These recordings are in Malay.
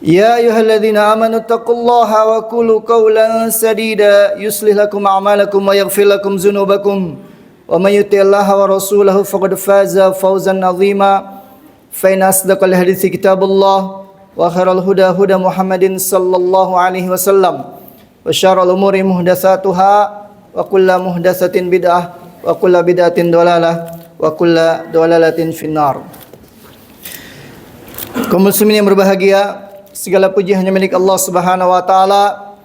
يا أيها الذين آمنوا اتقوا الله وقولوا قولا سديدا يصلح لكم أعمالكم ويغفر لكم ذنوبكم ومن يطع الله ورسوله فقد فاز فوزا عظيما فإن أصدق الحديث كتاب الله وخير الهدى هدى محمد صلى الله عليه وسلم وشر الأمور محدثاتها وكل محدثة بدعة وكل بدعة ضلالة وكل ضلالة في النار. Kaum muslimin yang berbahagia, segala puji hanya milik Allah Subhanahu wa taala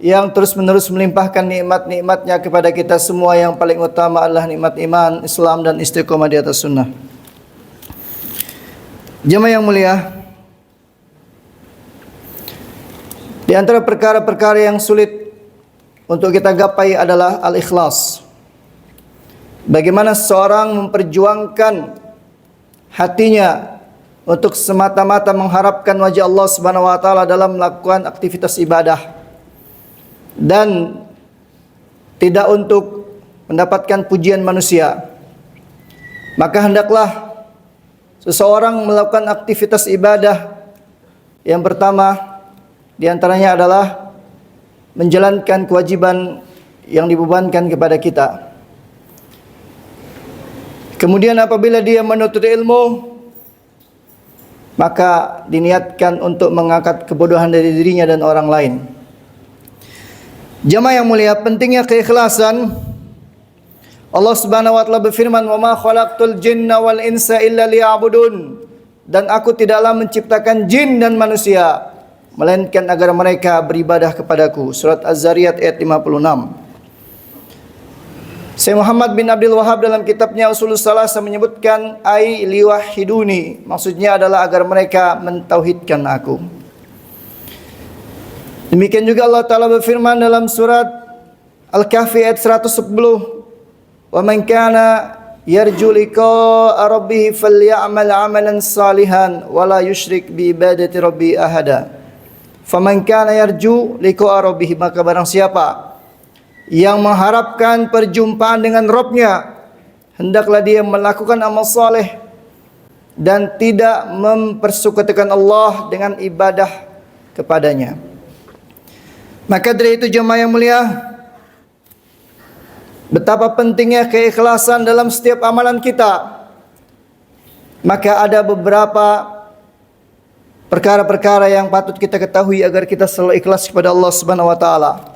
yang terus-menerus melimpahkan nikmat-nikmatnya kepada kita semua. Yang paling utama adalah nikmat iman, Islam dan istiqomah di atas sunnah. Jemaah yang mulia, di antara perkara-perkara yang sulit untuk kita gapai adalah al-ikhlas. Bagaimana seorang memperjuangkan hatinya untuk semata-mata mengharapkan wajah Allah Subhanahu wa taala dalam melakukan aktivitas ibadah dan tidak untuk mendapatkan pujian manusia. Maka hendaklah seseorang melakukan aktivitas ibadah yang pertama di antaranya adalah menjalankan kewajiban yang dibebankan kepada kita. Kemudian apabila dia menuntut ilmu, maka diniatkan untuk mengangkat kebodohan dari dirinya dan orang lain. Jemaah yang mulia, pentingnya keikhlasan. Allah Subhanahu wa taala berfirman, "Wa ma khalaqtul jinna wal insa illa liya'budun." Dan aku tidaklah menciptakan jin dan manusia melainkan agar mereka beribadah kepadaku. Surat Az-Zariyat ayat 56. Syekh Muhammad bin Abdul Wahhab dalam kitabnya Ushulus Salasah menyebutkan ai liwahiduni, maksudnya adalah agar mereka mentauhidkan aku. Demikian juga Allah Ta'ala berfirman dalam surat Al-Kahfi ayat 110, "Wa man kana yarju liqa'a rabbih falyamal 'amalan salihan wa la yusyrik bi ibadati rabbi ahada." Faman kana yarju liqa'a rabbih, maka barang siapa yang mengharapkan perjumpaan dengan Rabb-Nya, hendaklah dia melakukan amal saleh dan tidak mempersekutukan Allah dengan ibadah kepadanya. Maka dari itu jemaah yang mulia, betapa pentingnya keikhlasan dalam setiap amalan kita. Maka ada beberapa perkara-perkara yang patut kita ketahui agar kita selalu ikhlas kepada Allah Subhanahu wa taala.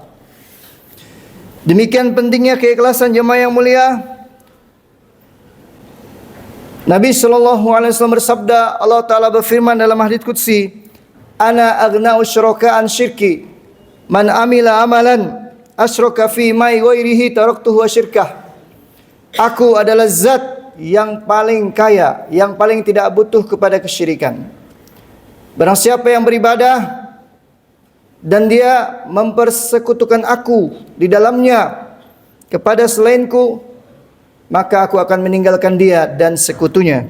Demikian pentingnya keikhlasan jemaah yang mulia. Nabi SAW bersabda, Allah Ta'ala berfirman dalam hadits qudsi, "Ana aghna'u syuraka an syirki, man amila amalan asyraka fi mai ghairihi taraktuhu wa syirkah." Aku adalah zat yang paling kaya, yang paling tidak butuh kepada kesyirikan. Barang siapa yang beribadah dan dia mempersekutukan aku di dalamnya kepada selainku, maka aku akan meninggalkan dia dan sekutunya.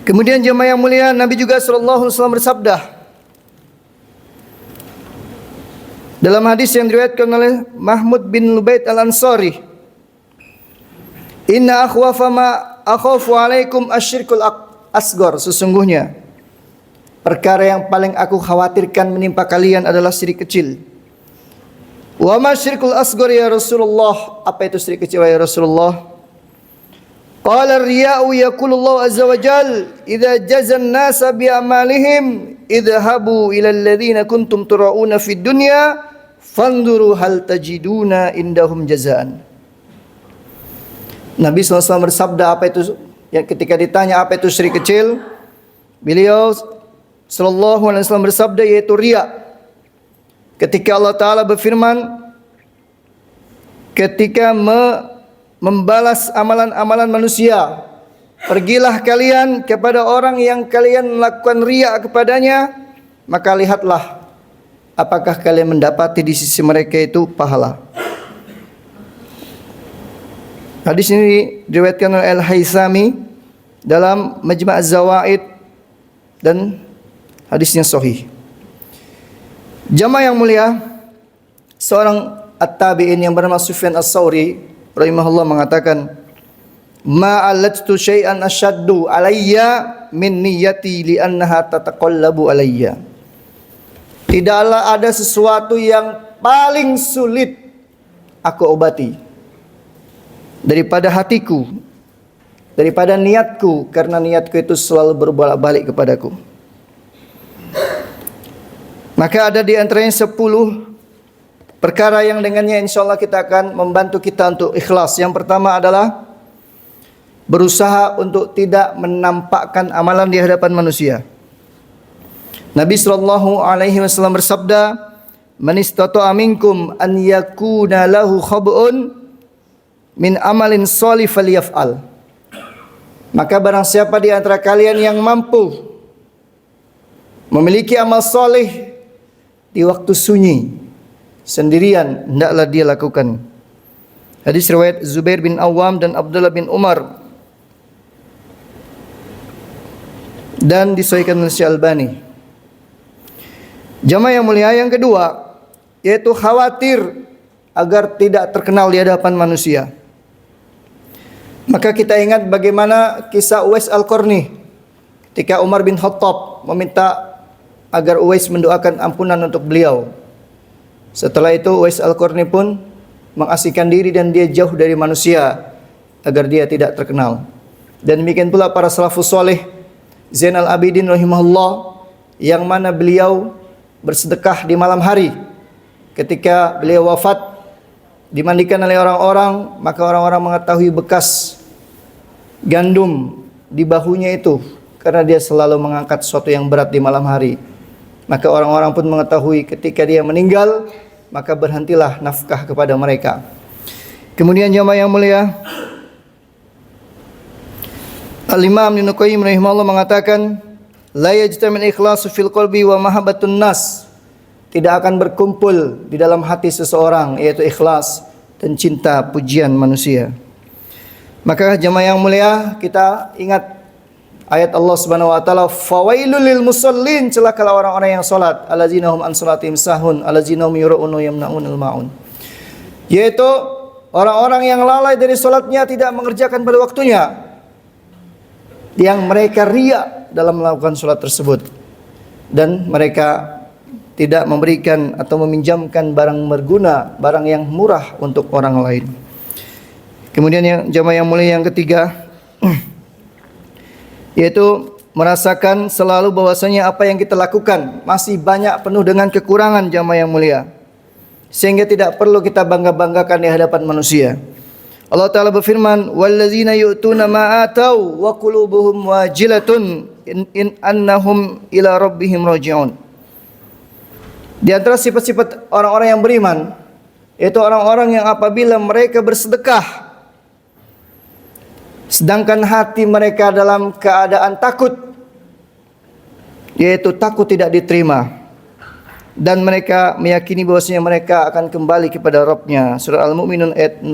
Kemudian jemaah yang mulia, Nabi juga SAW bersabda dalam hadis yang diriwayatkan oleh Mahmud bin Lubaid al-Ansari, "Inna akhwafa ma akhafu alaikum asyirkul asghar." Sesungguhnya perkara yang paling aku khawatirkan menimpa kalian adalah syirik kecil. Wa ma syirkul asghar ya Rasulullah? Apa itu syirik kecil ya Rasulullah? Qala ar-riya'u yaqulullahu azza wa jal, "Idza jazan nasa bi amalihim idhabu ila alladhina kuntum tura'una fid dunya fanzuru hal tajiduna indahum jazaan." Nabi SAW bersabda, apa itu, ya, ketika ditanya apa itu syirik kecil, beliau Sallallahu alaihi wasallam bersabda, yaitu riya. Ketika Allah Ta'ala berfirman, ketika membalas amalan-amalan manusia, pergilah kalian kepada orang yang kalian melakukan riya kepadanya, maka lihatlah apakah kalian mendapati di sisi mereka itu pahala. Hadis ini diriwayatkan oleh Al-Haythami dalam Majma' Az-Zawaid dan hadisnya sahih. Jamaah yang mulia, seorang at-tabi'in yang bernama Sufyan Ats-Tsauri rahimahullah mengatakan, ma alladtu syai'an ashaddu alayya min niyyati li'annaha tataqallabu alayya. Tidaklah ada sesuatu yang paling sulit aku obati daripada hatiku, daripada niatku, karena niatku itu selalu berbolak-balik kepadaku. Maka ada di antaranya 10 perkara yang dengannya insyaallah kita akan membantu kita untuk ikhlas. Yang pertama adalah berusaha untuk tidak menampakkan amalan di hadapan manusia. Nabi sallallahu alaihi wasallam bersabda, "Man istata'a minkum an yakuna lahu khab'un min amalin shalih falyaf'al." Maka barang siapa di antara kalian yang mampu memiliki amal soleh di waktu sunyi sendirian, hendaklah dia lakukan. Hadis riwayat Zubair bin Awam dan Abdullah bin Umar dan disahihkan oleh Syekh Albani. Jamaah yang mulia, yang kedua yaitu khawatir agar tidak terkenal di hadapan manusia. Maka kita ingat bagaimana kisah Uwais Al-Qarni ketika Umar bin Khattab meminta agar Uwais mendoakan ampunan untuk beliau. Setelah itu Uwais Al-Qarni pun mengasingkan diri dan dia jauh dari manusia agar dia tidak terkenal. Dan demikian pula para salafus saleh, Zainal Abidin rahimahullah, yang mana beliau bersedekah di malam hari ketika beliau wafat, dimandikan oleh orang-orang, maka orang-orang mengetahui bekas gandum di bahunya itu karena dia selalu mengangkat sesuatu yang berat di malam hari. Maka orang-orang pun mengetahui ketika dia meninggal, maka berhentilah nafkah kepada mereka. Kemudian jamaah yang mulia, Al-Imam Ibnu Qayyim rahimahullah mengatakan, la yajtamil ikhlasu fil qalbi wa mahabbatun nas. Tidak akan berkumpul di dalam hati seseorang yaitu ikhlas dan cinta pujian manusia. Maka jamaah yang mulia, kita ingat ayat Allah Subhanahu wa taala, fawailul lil musallin, celakalah orang-orang yang salat, allazina hum an salatihim sahun, allazina hum yura'una yamna'unal ma'un. Yaitu orang-orang yang lalai dari salatnya, tidak mengerjakan pada waktunya, yang mereka riya dalam melakukan salat tersebut, dan mereka tidak memberikan atau meminjamkan barang berguna, barang yang murah untuk orang lain. Kemudian yang jamaah yang mulia, yang ketiga yaitu merasakan selalu bahwasanya apa yang kita lakukan masih banyak penuh dengan kekurangan jamaah yang mulia, sehingga tidak perlu kita bangga-banggakan di hadapan manusia. Allah Ta'ala berfirman, wallazina yu'tuna ma atau wa qulubuhum wajilatun in annahum ila rabbihim raji'un. Di antara sifat-sifat orang-orang yang beriman yaitu orang-orang yang apabila mereka bersedekah sedangkan hati mereka dalam keadaan takut, yaitu takut tidak diterima, dan mereka meyakini bahwasanya mereka akan kembali kepada Rabb-nya. Surah Al-Mu'minun ayat 60.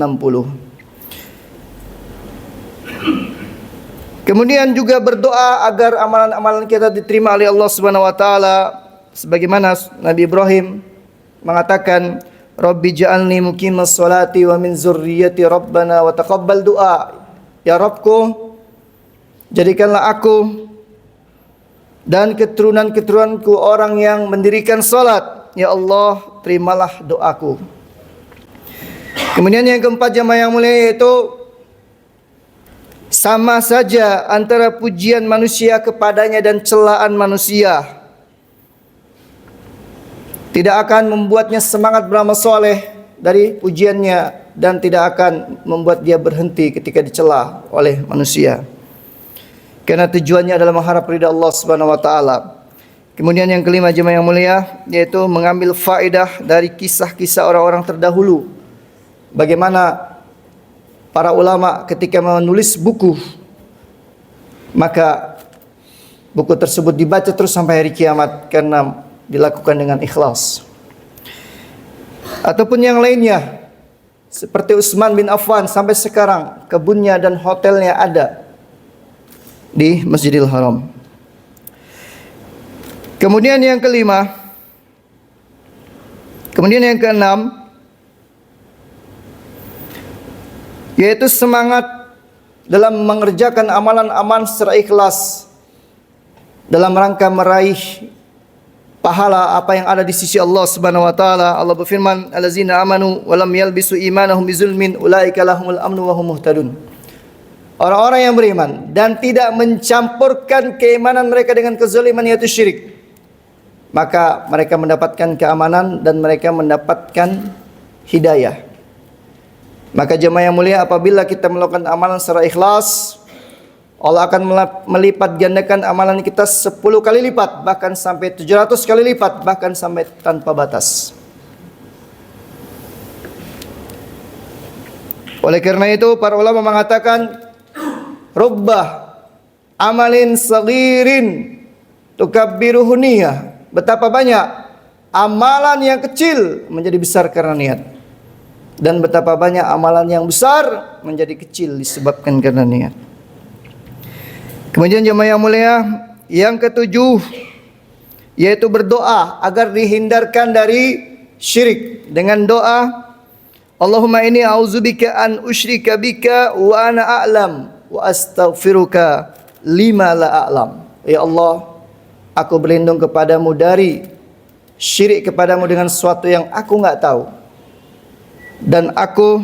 Kemudian juga berdoa agar amalan-amalan kita diterima oleh Allah Subhanahu wa taala, sebagaimana Nabi Ibrahim mengatakan, Rabbi ja'alni muqimas sholati wa min dzurriyyati rabbana wa taqabbal du'a. Ya Rabbku, jadikanlah aku dan keturunan-keturunanku orang yang mendirikan salat. Ya Allah, terimalah doaku. Kemudian yang keempat jamaah yang mulia, yaitu sama saja antara pujian manusia kepadanya dan celaan manusia. Tidak akan membuatnya semangat beramal soleh dari pujiannya, dan tidak akan membuat dia berhenti ketika dicela oleh manusia, karena tujuannya adalah mengharap ridha Allah Subhanahu wa taala. Kemudian yang kelima jemaah yang mulia, yaitu mengambil faedah dari kisah-kisah orang-orang terdahulu. Bagaimana para ulama ketika menulis buku, maka buku tersebut dibaca terus sampai hari kiamat karena dilakukan dengan ikhlas. Ataupun yang lainnya, seperti Utsman bin Affan, sampai sekarang kebunnya dan hotelnya ada di Masjidil Haram. Kemudian yang keenam, yaitu semangat dalam mengerjakan amalan-amalan secara ikhlas dalam rangka meraih pahala apa yang ada di sisi Allah Subhanahu wa taala. Allah berfirman, "Allazina amanu wa lam yalbisu imanahum bizulmin ulaika lahumul amnu wa hum muhtadun." Orang-orang yang beriman dan tidak mencampurkan keimanan mereka dengan kezaliman yaitu syirik, maka mereka mendapatkan keamanan dan mereka mendapatkan hidayah. Maka jemaah yang mulia, apabila kita melakukan amalan secara ikhlas, Allah akan melipat gandakan amalan kita 10 kali lipat, bahkan sampai 700 kali lipat, bahkan sampai tanpa batas. Oleh karena itu para ulama mengatakan, rubbah amalin saghirin tukabbiruhu niyah. Betapa banyak amalan yang kecil menjadi besar karena niat, dan betapa banyak amalan yang besar menjadi kecil disebabkan karena niat. Kemudian jemaah yang mulia, yang ketujuh yaitu berdoa agar dihindarkan dari syirik dengan doa, Allahumma inni a'udzubika an usyrika bika wa ana a'lam wa astaghfiruka lima la a'lam. Ya Allah, aku berlindung kepadamu dari syirik kepadamu dengan sesuatu yang aku enggak tahu, dan aku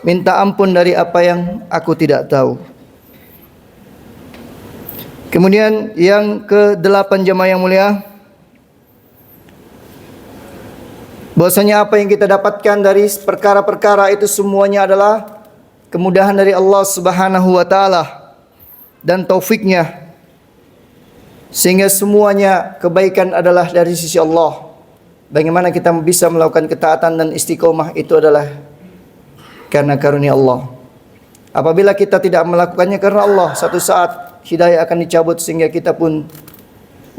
minta ampun dari apa yang aku tidak tahu. Kemudian yang ke-8 jemaah yang mulia, bahwasanya apa yang kita dapatkan dari perkara-perkara itu semuanya adalah kemudahan dari Allah Subhanahu wa taala dan taufiknya, sehingga semuanya kebaikan adalah dari sisi Allah. Bagaimana kita bisa melakukan ketaatan dan istiqomah itu adalah karena karunia Allah. Apabila kita tidak melakukannya karena Allah, satu saat hidayah akan dicabut sehingga kita pun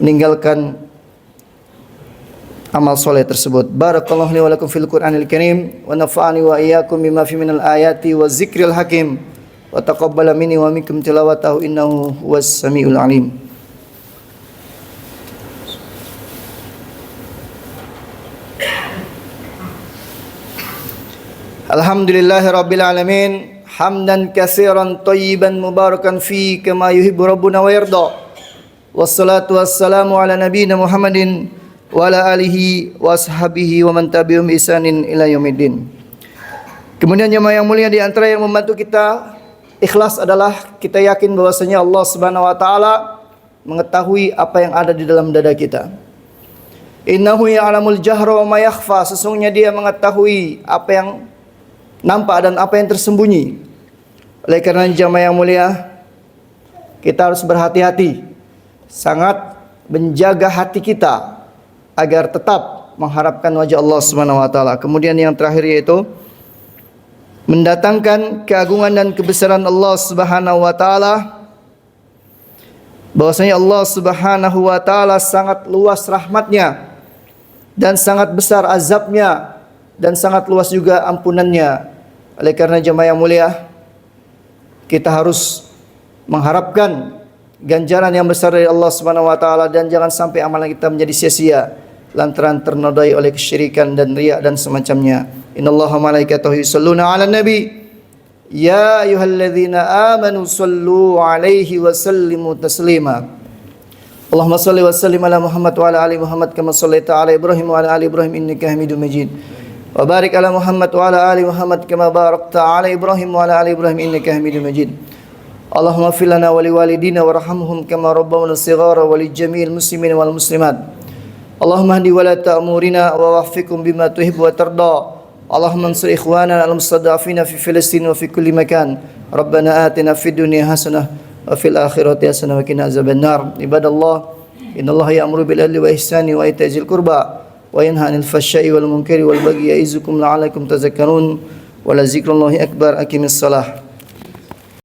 meninggalkan amal soleh tersebut. Barakallahu li wa lakum fil Qur'anil Karim wa nafa'ani wa iyyakum bima fi minal ayati wa zikril hakim wa taqabbala minni wa minkum tilawatahu innahu huwas samiul alim. Alhamdulillahirabbil alamin, hamdan katsiran thayyiban mubarakan fi kama yuhibbu rabbuna wa yarda. Wassalatu wassalamu ala nabiyyina Muhammadin wa ala alihi wa ashabihi wa man tabi'ahum bi ihsanin ila yaumiddin. Kemudian jemaah yang mulia, di antara yang membantu kita ikhlas adalah kita yakin bahwasanya Allah Subhanahu wa taala mengetahui apa yang ada di dalam dada kita. Innahu ya'lamul jahra wa ma yakhfa, sesungguhnya Dia mengetahui apa yang nampak dan apa yang tersembunyi. Oleh karena jemaah yang mulia, kita harus berhati-hati, sangat menjaga hati kita agar tetap mengharapkan wajah Allah Subhanahu wa taala. Kemudian yang terakhir yaitu mendatangkan keagungan dan kebesaran Allah Subhanahu wa taala, bahwasanya Allah Subhanahu wa taala sangat luas rahmatnya dan sangat besar azabnya dan sangat luas juga ampunannya. Oleh karena jemaah yang mulia, kita harus mengharapkan ganjaran yang besar dari Allah Subhanahu wa taala, dan jangan sampai amalan kita menjadi sia-sia lantaran ternodai oleh kesyirikan dan riya dan semacamnya. Innallaha malaikatahu yusholluna 'alan nabi ya ayyuhalladzina amanu shallu 'alaihi wa sallimu taslima. Allahumma shalli wa sallim ala Muhammad wa ala ali Muhammad kama shallaita ala Ibrahim wa ala ali Ibrahim innaka Hamidum Majid. Wa barik ala Muhammad wa ala ali Muhammad kama barakta ala Ibrahim wa ala ali Ibrahim innaka Hamidum Majid. Allahumma fil lana wa liwalidina warhamhum kama rabbawna shighara wa lijami'il muslimin wal muslimat. Allahumma hdi wa la ta'murina wa waffiqhum bima tuhibbu wa tarda. Allahumma ansur ikhwanana al-mustad'afina fi Filistin wa fi kulli makan. Rabbana atina fid dunya hasanah wa fil akhirati hasanah wa qina azabannar. Ibadallah, innallaha ya'muru bil adli wa ihsani wa ita'i dzil qurba wa yanha 'anil fahsya'i wal munkari wal bagyi ya'izukum la'allakum tadhakkarun. Wa la dzikrullahi akbar. Aqimis shalah.